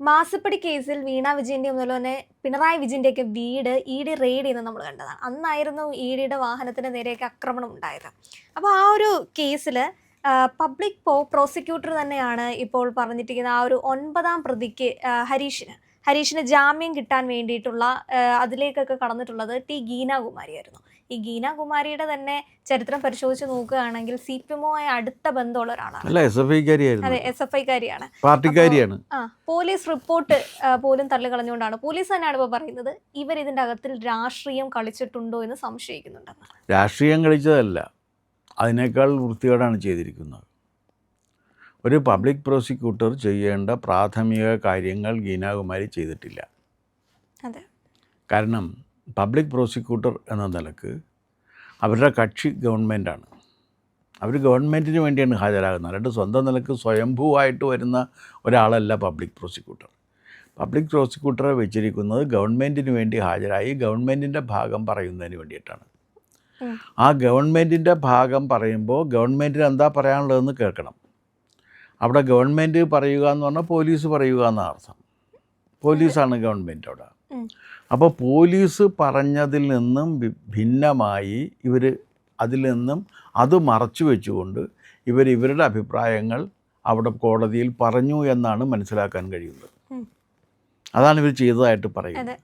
മാസപ്പടി കേസിൽ വീണ വിജയൻ്റെയും അതുപോലെ തന്നെ പിണറായി വിജയൻ്റെയൊക്കെ വീട് ഇ.ഡി. റെയ്ഡ് ചെയ്യുന്നത് നമ്മൾ കണ്ടതാണ്. അന്നായിരുന്നു ഇ.ഡിയുടെ വാഹനത്തിന് നേരെയൊക്കെ ആക്രമണം ഉണ്ടായത്. അപ്പോൾ ആ ഒരു കേസിൽ പബ്ലിക് പ്രോസിക്യൂട്ടർ തന്നെയാണ് ഇപ്പോൾ പറഞ്ഞിരിക്കുന്ന ആ ഒരു 9ാം പ്രതിക്ക് ഹരീഷിന് ജാമ്യം കിട്ടാൻ വേണ്ടിയിട്ടുള്ള അതിലേക്കൊക്കെ കടന്നിട്ടുള്ളത് ഗീനാകുമാരിയായിരുന്നു. ഈ ഗീനാകുമാരിയുടെ തന്നെ ചരിത്രം പരിശോധിച്ച് നോക്കുകയാണെങ്കിൽ CPM-മായി അടുത്ത ബന്ധമുള്ള ഒരാളാണ്. അല്ല, അതെ, SFI-കാരിയാണ്, പാർട്ടിക്കാരിയാണ്. പോലീസ് റിപ്പോർട്ട് പോലും തള്ളിക്കളഞ്ഞുകൊണ്ടാണ് പോലീസ് തന്നെയാണ് ഇപ്പോൾ പറയുന്നത് ഇതിൻ്റെ അകത്തിൽ രാഷ്ട്രീയം കളിച്ചിട്ടുണ്ടോ എന്ന് സംശയിക്കുന്നുണ്ടെന്ന്. രാഷ്ട്രീയം കളിച്ചതല്ല, അതിനേക്കാൾ വൃത്തികേടാണ് ചെയ്തിരിക്കുന്നത്. ഒരു പബ്ലിക് പ്രോസിക്യൂട്ടർ ചെയ്യേണ്ട പ്രാഥമിക കാര്യങ്ങൾ ഗീനാകുമാരി ചെയ്തിട്ടില്ല. അതെ, കാരണം പബ്ലിക് പ്രോസിക്യൂട്ടർ എന്ന നിലക്ക് അവരുടെ കക്ഷി ഗവൺമെൻറ്റാണ്. അവർ ഗവൺമെൻറ്റിന് വേണ്ടിയാണ് ഹാജരാകുന്നത്. അല്ലാണ്ട് സ്വന്തം നിലക്ക് സ്വയംഭൂവായിട്ട് വരുന്ന ഒരാളല്ല പബ്ലിക് പ്രോസിക്യൂട്ടർ. പബ്ലിക് പ്രോസിക്യൂട്ടറെ വെച്ചിരിക്കുന്നത് ഗവൺമെൻറ്റിന് വേണ്ടി ഹാജരായി ഗവൺമെൻറ്റിൻ്റെ ഭാഗം പറയുന്നതിന് വേണ്ടിയിട്ടാണ്. ആ ഗവൺമെൻറ്റിൻ്റെ ഭാഗം പറയുമ്പോൾ ഗവൺമെൻറ്റിന് എന്താ പറയാനുള്ളതെന്ന് കേൾക്കണം. അവിടെ ഗവൺമെൻറ് പറയുക എന്ന് പറഞ്ഞാൽ പോലീസ് പറയുക എന്നാണ് അർത്ഥം. പോലീസാണ് ഗവൺമെൻറ് അവിടെ. അപ്പോൾ പോലീസ് പറഞ്ഞതിൽ നിന്നും ഭിന്നമായി അതിൽ നിന്നും അത് മറച്ചു വെച്ചുകൊണ്ട് ഇവരുടെ അഭിപ്രായങ്ങൾ അവിടെ കോടതിയിൽ പറഞ്ഞു എന്നാണ് മനസ്സിലാക്കാൻ കഴിയുന്നത്. അതാണ് ഇവർ ചെയ്തതായിട്ട് പറയുന്നത്.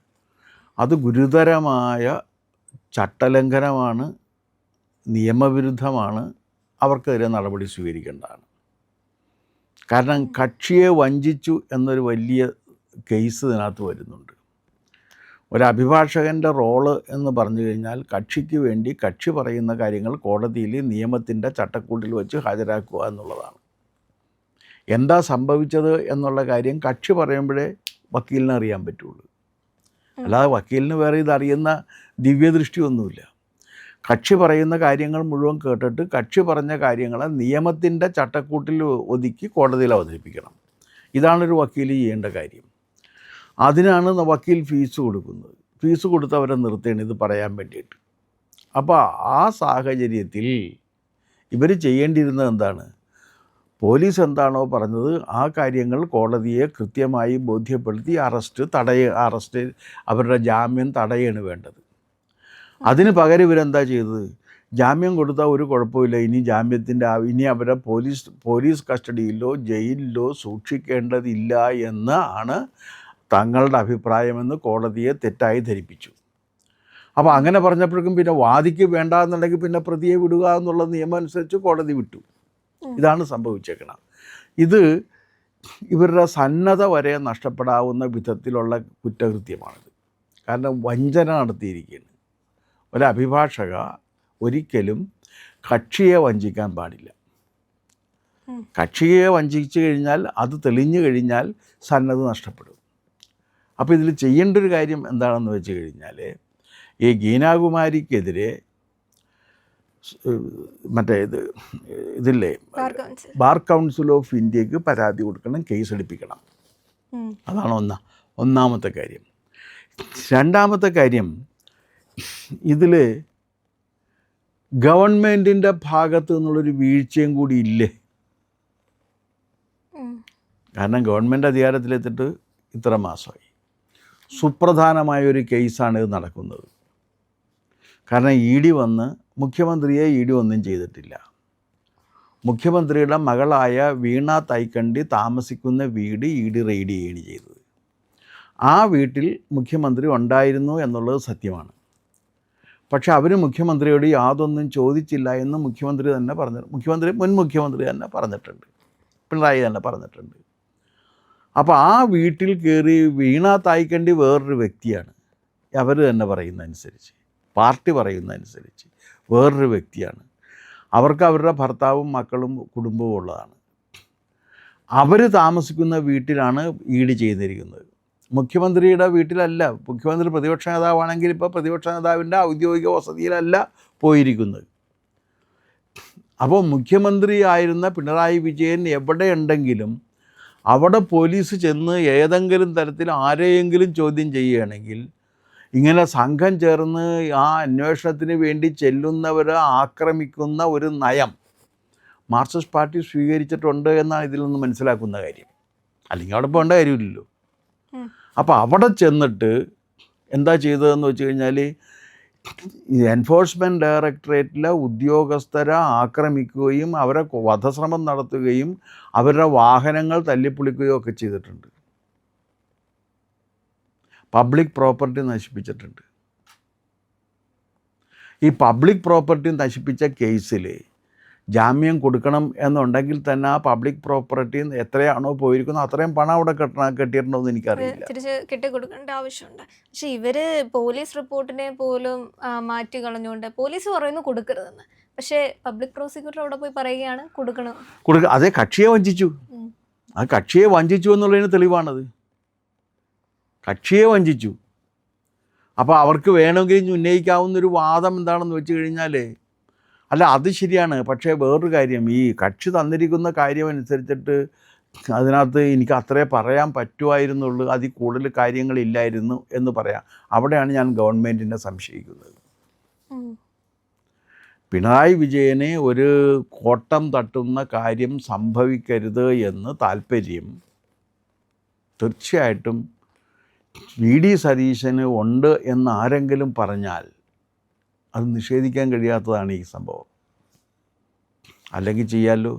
അത് ഗുരുതരമായ ചട്ടലംഘനമാണ്, നിയമവിരുദ്ധമാണ്. അവർക്കെതിരെ നടപടി സ്വീകരിക്കേണ്ടതാണ്. കാരണം കക്ഷിയെ വഞ്ചിച്ചു എന്നൊരു വലിയ കേസ് ഇതിനകത്ത് വരുന്നുണ്ട്. ഒരു അഭിഭാഷകൻ്റെ റോള് എന്ന് പറഞ്ഞു കഴിഞ്ഞാൽ കക്ഷിക്ക് വേണ്ടി കക്ഷി പറയുന്ന കാര്യങ്ങൾ കോടതിയിൽ നിയമത്തിൻ്റെ ചട്ടക്കൂട്ടിൽ വെച്ച് ഹാജരാക്കുക എന്നുള്ളതാണ്. എന്താ സംഭവിച്ചത് എന്നുള്ള കാര്യം കക്ഷി പറയുമ്പോഴേ വക്കീലിന് അറിയാൻ പറ്റുള്ളൂ. അല്ലാതെ വക്കീലിന് വേറെ ഇതറിയുന്ന ദിവ്യദൃഷ്ടിയൊന്നുമില്ല. കക്ഷി പറയുന്ന കാര്യങ്ങൾ മുഴുവൻ കേട്ടിട്ട് കക്ഷി പറഞ്ഞ കാര്യങ്ങളെ നിയമത്തിൻ്റെ ചട്ടക്കൂട്ടിൽ ഒതുക്കി കോടതിയിൽ അവതരിപ്പിക്കണം. ഇതാണൊരു വക്കീൽ ചെയ്യേണ്ട കാര്യം. അതിനാണ് വക്കീൽ ഫീസ് കൊടുക്കുന്നത്. ഫീസ് കൊടുത്ത് അവരെ നിർത്തുകയാണ് ഇത് പറയാൻ വേണ്ടിയിട്ട്. അപ്പോൾ ആ സാഹചര്യത്തിൽ ഇവർ ചെയ്യേണ്ടിയിരുന്നത് എന്താണ്? പോലീസ് എന്താണോ പറഞ്ഞത് ആ കാര്യങ്ങൾ കോടതിയെ കൃത്യമായി ബോധ്യപ്പെടുത്തി അറസ്റ്റ് അവരുടെ ജാമ്യം തടയാണ് വേണ്ടത്. അതിന് പകരം ഇവരെന്താ ചെയ്തത്? ജാമ്യം കൊടുത്താൽ ഒരു കുഴപ്പമില്ല, ഇനി അവരെ പോലീസ് കസ്റ്റഡിയിലോ ജയിലിലോ സൂക്ഷിക്കേണ്ടതില്ല എന്നാണ് തങ്ങളുടെ അഭിപ്രായമെന്ന് കോടതിയെ തെറ്റായി ധരിപ്പിച്ചു. അപ്പോൾ അങ്ങനെ പറഞ്ഞപ്പോഴേക്കും പിന്നെ വാദിക്ക് വേണ്ട എന്നുണ്ടെങ്കിൽ പിന്നെ പ്രതിയെ വിടുക എന്നുള്ള നിയമം അനുസരിച്ച് കോടതി വിട്ടു. ഇതാണ് സംഭവിച്ചേക്കണം. ഇത് ഇവരുടെ സന്നദ്ധ വരെ നഷ്ടപ്പെടാവുന്ന വിധത്തിലുള്ള കുറ്റകൃത്യമാണിത്. കാരണം വഞ്ചന നടത്തിയിരിക്കുകയാണ്. ഒരു അഭിഭാഷക ഒരിക്കലും കക്ഷിയെ വഞ്ചിക്കാൻ പാടില്ല. കക്ഷിയെ വഞ്ചിച്ചു കഴിഞ്ഞാൽ അത് തെളിഞ്ഞു കഴിഞ്ഞാൽ സന്നദ്ധ നഷ്ടപ്പെടും. അപ്പോൾ ഇതിൽ ചെയ്യേണ്ട ഒരു കാര്യം എന്താണെന്ന് വെച്ച് കഴിഞ്ഞാൽ ഈ ഗീനാകുമാരിക്കെതിരെ ഇതില്ലേ ബാർ കൗൺസിൽ ഓഫ് ഇന്ത്യക്ക് പരാതി കൊടുക്കണം, കേസ് എടുപ്പിക്കണം. അതാണ് ഒന്നാമത്തെ കാര്യം. രണ്ടാമത്തെ കാര്യം, ഇതിൽ ഗവൺമെൻറ്റിൻ്റെ ഭാഗത്തു നിന്നുള്ളൊരു വീഴ്ചയും കൂടി ഇല്ലേ? കാരണം ഗവൺമെൻറ് അധികാരത്തിലെത്തിയിട്ട് ഇത്ര മാസമായി. സുപ്രധാനമായൊരു കേസാണ് ഇത് നടക്കുന്നത്. കാരണം ED വന്ന് മുഖ്യമന്ത്രിയെ ED ഒന്നും ചെയ്തിട്ടില്ല. മുഖ്യമന്ത്രിയുടെ മകളായ വീണ തൈക്കണ്ടി താമസിക്കുന്ന വീട് ED റെയ്ഡ് ചെയ്യുകയാണ് ചെയ്തത്. ആ വീട്ടിൽ മുഖ്യമന്ത്രി ഉണ്ടായിരുന്നു എന്നുള്ളത് സത്യമാണ്. പക്ഷെ അവർ മുഖ്യമന്ത്രിയോട് യാതൊന്നും ചോദിച്ചില്ല എന്ന് മുൻ മുഖ്യമന്ത്രി തന്നെ പറഞ്ഞിട്ടുണ്ട്, പിണറായി തന്നെ പറഞ്ഞിട്ടുണ്ട്. അപ്പോൾ ആ വീട്ടിൽ കയറി വീണ തായ്ക്കണ്ടി വേറൊരു വ്യക്തിയാണ്. അവർ തന്നെ പറയുന്നതനുസരിച്ച്, പാർട്ടി പറയുന്നതനുസരിച്ച് വേറൊരു വ്യക്തിയാണ്. അവർക്ക് അവരുടെ ഭർത്താവും മക്കളും കുടുംബവും ഉള്ളതാണ്. അവർ താമസിക്കുന്ന വീട്ടിലാണ് ED ചെയ്തിരിക്കുന്നത്. മുഖ്യമന്ത്രിയുടെ വീട്ടിലല്ല. മുഖ്യമന്ത്രി പ്രതിപക്ഷ നേതാവാണെങ്കിൽ ഇപ്പോൾ പ്രതിപക്ഷ നേതാവിൻ്റെ ഔദ്യോഗിക വസതിയിലല്ല പോയിരിക്കുന്നത്. അപ്പോൾ മുഖ്യമന്ത്രി ആയിരുന്ന പിണറായി വിജയൻ എവിടെയുണ്ടെങ്കിലും അവിടെ പോലീസ് ചെന്ന് ഏതെങ്കിലും തരത്തിൽ ആരെയെങ്കിലും ചോദ്യം ചെയ്യുകയാണെങ്കിൽ ഇങ്ങനെ സംഘം ചേർന്ന് ആ അന്വേഷണത്തിന് വേണ്ടി ചെല്ലുന്നവരെ ആക്രമിക്കുന്ന ഒരു നയം മാർക്സിസ്റ്റ് പാർട്ടി സ്വീകരിച്ചിട്ടുണ്ട് എന്നാണ് ഇതിൽ നിന്ന് മനസ്സിലാക്കുന്ന കാര്യം. അല്ലെങ്കിൽ അവിടെ പോകേണ്ട കാര്യമില്ലല്ലോ. അപ്പോൾ അവിടെ ചെന്നിട്ട് എന്താ ചെയ്തതെന്ന് വെച്ച് കഴിഞ്ഞാൽ ഈ എൻഫോഴ്സ്മെൻറ്റ് ഡയറക്ടറേറ്റിലെ ഉദ്യോഗസ്ഥരെ ആക്രമിക്കുകയും അവരെ വധശ്രമം നടത്തുകയും അവരുടെ വാഹനങ്ങൾ തല്ലിപ്പൊളിക്കുകയോ ഒക്കെ ചെയ്തിട്ടുണ്ട്. പബ്ലിക് പ്രോപ്പർട്ടി നശിപ്പിച്ചിട്ടുണ്ട്. ഈ പബ്ലിക് പ്രോപ്പർട്ടി നശിപ്പിച്ച കേസിൽ ജാമ്യം കൊടുക്കണം എന്നുണ്ടെങ്കിൽ തന്നെ ആ പബ്ലിക് പ്രോപ്പർട്ടി എത്രയാണോ പോയിരിക്കുന്നത് അത്രയും പണം അവിടെ കെട്ടിയിട്ടുണ്ടോ എന്ന് എനിക്കറിയില്ല. തിരിച്ച് കെട്ടിക്കൊടുക്കേണ്ട ആവശ്യമുണ്ട്. പക്ഷെ ഇവര് പോലീസ് റിപ്പോർട്ടിനെ പോലും മാറ്റി കളഞ്ഞുകൊണ്ട് പോലീസ് പറയുന്നു കൊടുക്കരുതെന്ന്. പക്ഷേ പബ്ലിക് പ്രോസിക്യൂട്ടർ അവിടെ പോയി പറയുകയാണ് കൊടുക്കണം. അതേ കക്ഷിയെ വഞ്ചിച്ചു. ആ കക്ഷിയെ വഞ്ചിച്ചു എന്നുള്ളതിന് തെളിവാണത്. കക്ഷിയെ വഞ്ചിച്ചു. അപ്പോൾ അവർക്ക് വേണമെങ്കിൽ ഉന്നയിക്കാവുന്നൊരു വാദം എന്താണെന്ന് വെച്ച് കഴിഞ്ഞാൽ, അല്ല അത് ശരിയാണ്, പക്ഷേ വേറൊരു കാര്യം, ഈ കക്ഷി തന്നിരിക്കുന്ന കാര്യം അനുസരിച്ചിട്ട് അതിനകത്ത് എനിക്ക് അത്രേ പറയാൻ പറ്റുമായിരുന്നുള്ളൂ, അതിൽ കൂടുതൽ കാര്യങ്ങളില്ലായിരുന്നു എന്ന് പറയാം. അവിടെയാണ് ഞാൻ ഗവൺമെൻറ്റിനെ സംശയിക്കുന്നത്. പിണറായി വിജയനെ ഒരു കോട്ടം തട്ടുന്ന കാര്യം സംഭവിക്കരുത് എന്ന് താല്പര്യം തീർച്ചയായിട്ടും VD സതീശന് ഉണ്ട് എന്ന് ആരെങ്കിലും പറഞ്ഞാൽ അത് നിഷേധിക്കാൻ കഴിയാത്തതാണ് ഈ സംഭവം. അല്ലെങ്കിൽ ചെയ്യാമല്ലോ.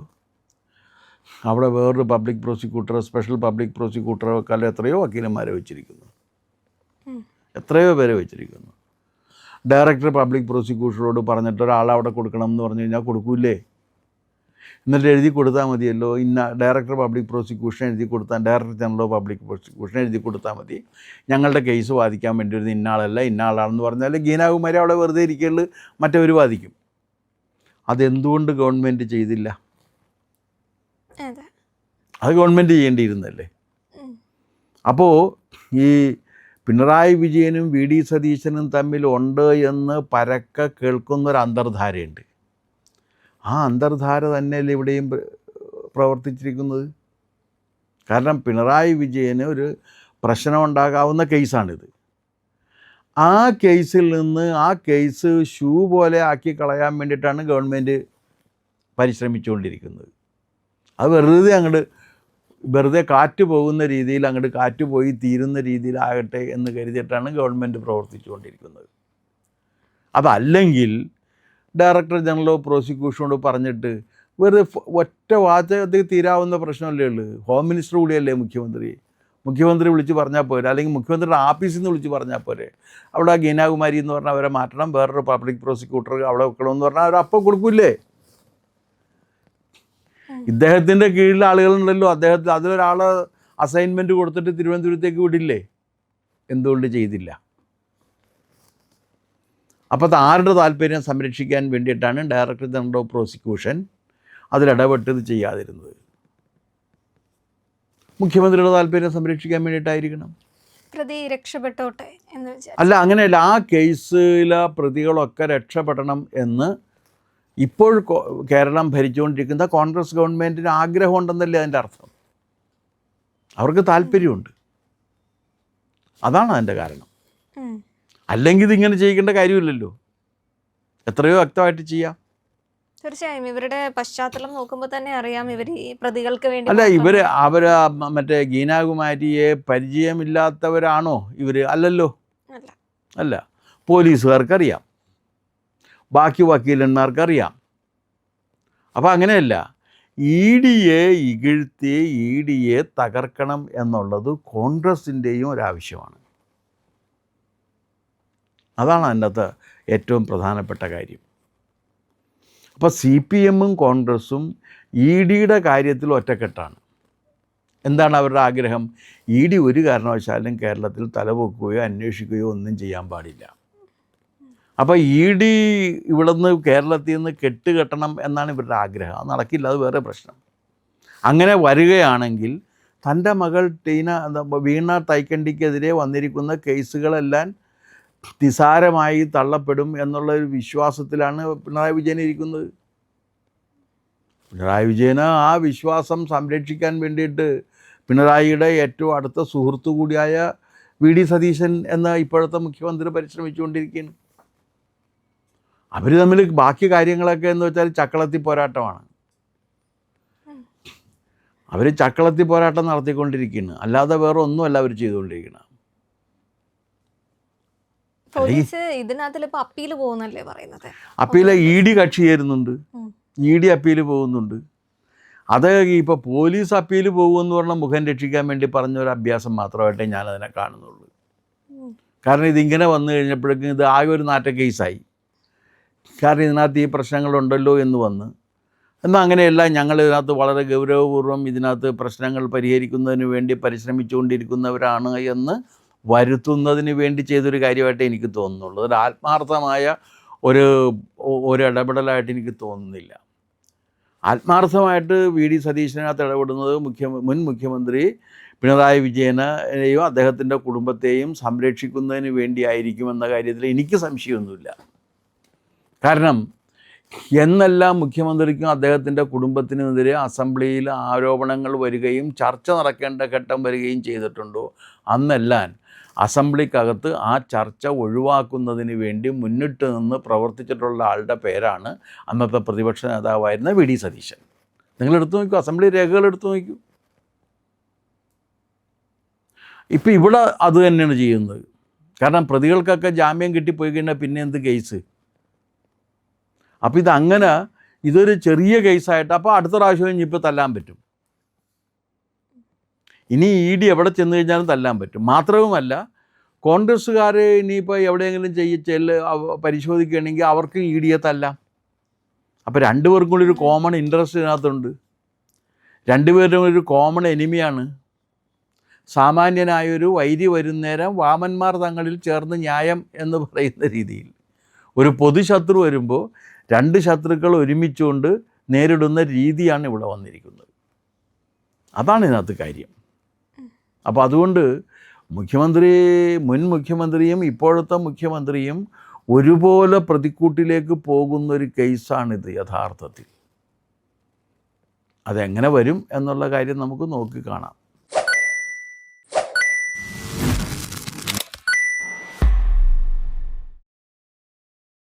അവിടെ വേറൊരു പബ്ലിക് പ്രോസിക്യൂട്ടർ, സ്പെഷ്യൽ പബ്ലിക് പ്രോസിക്യൂട്ടറൊക്കെ എത്രയോ വക്കീലന്മാരെ വെച്ചിരിക്കുന്നു, എത്രയോ പേരെ വെച്ചിരിക്കുന്നു. ഡയറക്ടർ പബ്ലിക് പ്രോസിക്യൂഷനോട് പറഞ്ഞിട്ട് ഒരാളെ അവിടെ കൊടുക്കണം എന്ന് പറഞ്ഞു കഴിഞ്ഞാൽ കൊടുക്കൂലേ? എന്നിട്ട് എഴുതി കൊടുത്താൽ മതിയല്ലോ. ഡയറക്ടർ പബ്ലിക് പ്രോസിക്യൂഷൻ എഴുതി കൊടുത്താൽ, director general of public prosecution എഴുതി കൊടുത്താൽ മതി, ഞങ്ങളുടെ കേസ് വാദിക്കാൻ വേണ്ടി വരുന്ന ഇന്നാളല്ല ഇന്നാളാണെന്ന് പറഞ്ഞാൽ ഗീനാകുമാരി അവിടെ വെറുതെ ഇരിക്കുള്ളൂ, മറ്റവർ വാദിക്കും. അതെന്തുകൊണ്ട് ഗവൺമെൻറ് ചെയ്തില്ല? അത് ഗവൺമെൻറ് ചെയ്യേണ്ടിയിരുന്നല്ലേ. അപ്പോൾ ഈ പിണറായി വിജയനും VD സതീശനും തമ്മിൽ ഉണ്ട് എന്ന് പരക്കെ കേൾക്കുന്നൊരു അന്തർധാരയുണ്ട്. ആ അന്തർധാര തന്നെയല്ലേ ഇവിടെയും പ്രവർത്തിച്ചിരിക്കുന്നത്. കാരണം പിണറായി വിജയന് ഒരു പ്രശ്നമുണ്ടാകാവുന്ന കേസാണിത്. ആ കേസിൽ നിന്ന് ആ കേസ് ഷൂ പോലെ ആക്കി കളയാൻ വേണ്ടിയിട്ടാണ് ഗവൺമെൻറ് പരിശ്രമിച്ചുകൊണ്ടിരിക്കുന്നത്. അത് വെറുതെ കാറ്റ് പോകുന്ന രീതിയിൽ കാറ്റ് പോയി തീരുന്ന രീതിയിലാകട്ടെ എന്ന് കരുതിയിട്ടാണ് ഗവൺമെൻറ് പ്രവർത്തിച്ചുകൊണ്ടിരിക്കുന്നത്. അതല്ലെങ്കിൽ ഡയറക്ടർ ജനറൽ ഓഫ് പ്രോസിക്യൂഷനോട് പറഞ്ഞിട്ട് വെറുതെ ഒറ്റ വാചകത്തിൽ തീരാവുന്ന പ്രശ്നമല്ലേ ഉള്ളൂ. ഹോം മിനിസ്റ്റർ കൂടിയല്ലേ മുഖ്യമന്ത്രി വിളിച്ച് പറഞ്ഞാൽ പോരെ, അല്ലെങ്കിൽ മുഖ്യമന്ത്രിയുടെ ആഫീസിൽ നിന്ന് വിളിച്ച് പറഞ്ഞാൽ പോരെ. അവിടെ ഗീനാകുമാരി എന്ന് പറഞ്ഞാൽ അവരെ മാറ്റണം, വേറൊരു പബ്ലിക് പ്രോസിക്യൂട്ടർ അവിടെ വെക്കണമെന്ന് പറഞ്ഞാൽ അവരപ്പം കൊടുക്കൂലേ? ഇദ്ദേഹത്തിൻ്റെ കീഴിൽ ആളുകളുണ്ടല്ലോ, അദ്ദേഹത്തിന് അതിലൊരാളെ അസൈൻമെൻറ്റ് കൊടുത്തിട്ട് തിരുവനന്തപുരത്തേക്ക് വിടില്ലേ? എന്തുകൊണ്ട് ചെയ്തില്ല? അപ്പോൾ അത് ആരുടെ താല്പര്യം സംരക്ഷിക്കാൻ വേണ്ടിയിട്ടാണ് ഡയറക്ടർ ജനറൽ ഓഫ് പ്രോസിക്യൂഷൻ അതിലിടപെട്ട് ഇത് ചെയ്യാതിരുന്നത്? മുഖ്യമന്ത്രിയുടെ താല്പര്യം സംരക്ഷിക്കാൻ വേണ്ടിയിട്ടായിരിക്കണം. പ്രതി രക്ഷപ്പെട്ടോട്ടെ എന്ന് വിചാരിച്ചു. അല്ല, അങ്ങനെയല്ല. ആ കേസിലെ പ്രതികളൊക്കെ രക്ഷപ്പെടണം എന്ന് ഇപ്പോൾ കേരളം ഭരിച്ചുകൊണ്ടിരിക്കുന്ന കോൺഗ്രസ് ഗവൺമെൻറ്റിന് ആഗ്രഹമുണ്ടെന്നല്ലേ അതിൻ്റെ അർത്ഥം. അവർക്ക് താല്പര്യമുണ്ട്, അതാണ് അതിൻ്റെ കാരണം. അല്ലെങ്കിൽ ഇതിങ്ങനെ ചെയ്യേണ്ട കാര്യമില്ലല്ലോ, എത്രയോ വ്യക്തമായിട്ട് ചെയ്യാം. തീർച്ചയായും ഇവരുടെ പശ്ചാത്തലം നോക്കുമ്പോൾ തന്നെ അറിയാം ഇവർ ഈ പ്രതികൾക്ക് വേണ്ടി. അല്ല, അവർ മറ്റേ ഗീനാകുമാരിയെ പരിചയമില്ലാത്തവരാണോ ഇവർ? അല്ലല്ലോ, അല്ല. പോലീസുകാർക്കറിയാം, ബാക്കി വക്കീലന്മാർക്കറിയാം. അപ്പോൾ അങ്ങനെയല്ല, EDയെ ഇകഴ്ത്തി EDയെ തകർക്കണം എന്നുള്ളത് കോൺഗ്രസിൻ്റെയും ഒരാവശ്യമാണ്. അതാണ് അതിനകത്ത് ഏറ്റവും പ്രധാനപ്പെട്ട കാര്യം. അപ്പോൾ CPMഉം കോൺഗ്രസും EDയുടെ കാര്യത്തിൽ ഒറ്റക്കെട്ടാണ്. എന്താണ് അവരുടെ ആഗ്രഹം? ED ഒരു കാരണവശാലും കേരളത്തിൽ തലപൊക്കുകയോ അന്വേഷിക്കുകയോ ഒന്നും ചെയ്യാൻ പാടില്ല. അപ്പോൾ ED ഇവിടുന്ന് കേരളത്തിൽ നിന്ന് കെട്ടുകെട്ടണം എന്നാണ് ഇവരുടെ ആഗ്രഹം. അത് നടക്കില്ല, അത് വേറെ പ്രശ്നം. അങ്ങനെ വരികയാണെങ്കിൽ തൻ്റെ മകൾ വീണ തൈക്കണ്ടിക്കെതിരെ വന്നിരിക്കുന്ന കേസുകളെല്ലാം നിസാരമായി തള്ളപ്പെടും എന്നുള്ള ഒരു വിശ്വാസത്തിലാണ് പിണറായി വിജയൻ ഇരിക്കുന്നത്. പിണറായി വിജയന് ആ വിശ്വാസം സംരക്ഷിക്കാൻ വേണ്ടിയിട്ട് പിണറായിയുടെ ഏറ്റവും അടുത്ത സുഹൃത്തു കൂടിയായ VD സതീശൻ എന്ന ഇപ്പോഴത്തെ മുഖ്യമന്ത്രി പരിശ്രമിച്ചുകൊണ്ടിരിക്കുകയാണ്. അവർ തമ്മിൽ ബാക്കി കാര്യങ്ങളൊക്കെ എന്ന് വെച്ചാൽ ചക്കളത്തി പോരാട്ടമാണ്. അവർ ചക്കളത്തി പോരാട്ടം നടത്തിക്കൊണ്ടിരിക്കുകയാണ്, അല്ലാതെ വേറെ ഒന്നുമല്ല അവർ ചെയ്തുകൊണ്ടിരിക്കുന്നത്. പോലീസ് ഇതിനകത്തിൽ ഇപ്പൊ അപ്പീൽ പോകുന്നല്ലേ പറയുന്നത്. അപ്പീല് ED കക്ഷി ചേരുന്നുണ്ട്, ED അപ്പീൽ പോകുന്നുണ്ട്. അത് ഇപ്പോൾ പോലീസ് അപ്പീൽ പോകുമെന്ന് പറഞ്ഞാൽ മുഖം രക്ഷിക്കാൻ വേണ്ടി പറഞ്ഞൊരു അഭ്യാസം മാത്രമായിട്ടേ ഞാനതിനെ കാണുന്നുള്ളൂ. കാരണം ഇതിങ്ങനെ വന്നു കഴിഞ്ഞപ്പോഴേക്കും ഇത് ആകെ ഒരു നാറ്റ കേസായി. കാരണം ഇതിനകത്ത് ഈ പ്രശ്നങ്ങളുണ്ടല്ലോ എന്ന് വന്ന്. എന്നാൽ അങ്ങനെയല്ല, ഞങ്ങൾ ഇതിനകത്ത് വളരെ ഗൗരവപൂർവ്വം ഇതിനകത്ത് പ്രശ്നങ്ങൾ പരിഹരിക്കുന്നതിന് വേണ്ടി പരിശ്രമിച്ചുകൊണ്ടിരിക്കുന്നവരാണ് എന്ന് വരുത്തുന്നതിന് വേണ്ടി ചെയ്തൊരു കാര്യമായിട്ട് എനിക്ക് തോന്നുന്നുള്ളൂ. ഒരു ആത്മാർത്ഥമായ ഒരു ഇടപെടലായിട്ട് എനിക്ക് തോന്നുന്നില്ല. ആത്മാർത്ഥമായിട്ട് VD സതീശനകത്ത് ഇടപെടുന്നത് മുൻ മുഖ്യമന്ത്രി പിണറായി വിജയനെയും അദ്ദേഹത്തിൻ്റെ കുടുംബത്തെയും സംരക്ഷിക്കുന്നതിന് വേണ്ടിയായിരിക്കുമെന്ന കാര്യത്തിൽ എനിക്ക് സംശയമൊന്നുമില്ല. കാരണം എന്നെല്ലാം മുഖ്യമന്ത്രിക്കും അദ്ദേഹത്തിൻ്റെ കുടുംബത്തിനുമെതിരെ അസംബ്ലിയിൽ ആരോപണങ്ങൾ വരികയും ചർച്ച നടക്കേണ്ട ഘട്ടം വരികയും ചെയ്തിട്ടുണ്ടോ, അന്നെല്ലാം അസംബ്ലിക്കകത്ത് ആ ചർച്ച ഒഴിവാക്കുന്നതിന് വേണ്ടി മുന്നിട്ട് നിന്ന് പ്രവർത്തിച്ചിട്ടുള്ള ആളുടെ പേരാണ് അന്നത്തെ പ്രതിപക്ഷ നേതാവായിരുന്ന VD സതീശൻ. നിങ്ങളെടുത്തു നോക്കൂ, അസംബ്ലി രേഖകൾ എടുത്തു നോക്കൂ. ഇപ്പം ഇവിടെ അത് തന്നെയാണ് ചെയ്യുന്നത്. കാരണം പ്രതികൾക്കൊക്കെ ജാമ്യം കിട്ടിപ്പോയി കഴിഞ്ഞാൽ പിന്നെ എന്ത് കേസ്? അപ്പോൾ ഇതങ്ങനെ ഇതൊരു ചെറിയ കേസായിട്ട് അപ്പോൾ അടുത്ത പ്രാവശ്യം ഇനിയിപ്പോൾ തല്ലാൻ പറ്റും. ഇനി ED എവിടെ ചെന്ന് കഴിഞ്ഞാലും തല്ലാൻ പറ്റും. മാത്രവുമല്ല, കോൺഗ്രസ്സുകാർ ഇനിയിപ്പോൾ എവിടെയെങ്കിലും പരിശോധിക്കുകയാണെങ്കിൽ അവർക്ക് EDയെ തല്ലാം. അപ്പോൾ രണ്ടുപേർക്കും കൂടി ഒരു കോമൺ ഇൻട്രസ്റ്റ് ഇതിനകത്തുണ്ട്. രണ്ടുപേരും ഒരു കോമൺ എനിമിയാണ്. സാമാന്യനായൊരു വൈരി വരുന്നേരം വാമന്മാർ തങ്ങളിൽ ചേർന്ന് ന്യായം എന്ന് പറയുന്ന രീതിയിൽ ഒരു പൊതുശത്രു വരുമ്പോൾ രണ്ട് ശത്രുക്കൾ ഒരുമിച്ചുകൊണ്ട് നേരിടുന്ന രീതിയാണ് ഇവിടെ വന്നിരിക്കുന്നത്. അതാണ് ഇതിനകത്ത് കാര്യം. അപ്പോൾ അതുകൊണ്ട് മുൻ മുഖ്യമന്ത്രിയും ഇപ്പോഴത്തെ മുഖ്യമന്ത്രിയും ഒരുപോലെ പ്രതിക്കൂട്ടിലേക്ക് പോകുന്നൊരു കേസാണിത് യഥാർത്ഥത്തിൽ. അതെങ്ങനെ വരും എന്നുള്ള കാര്യം നമുക്ക് നോക്കി കാണാം.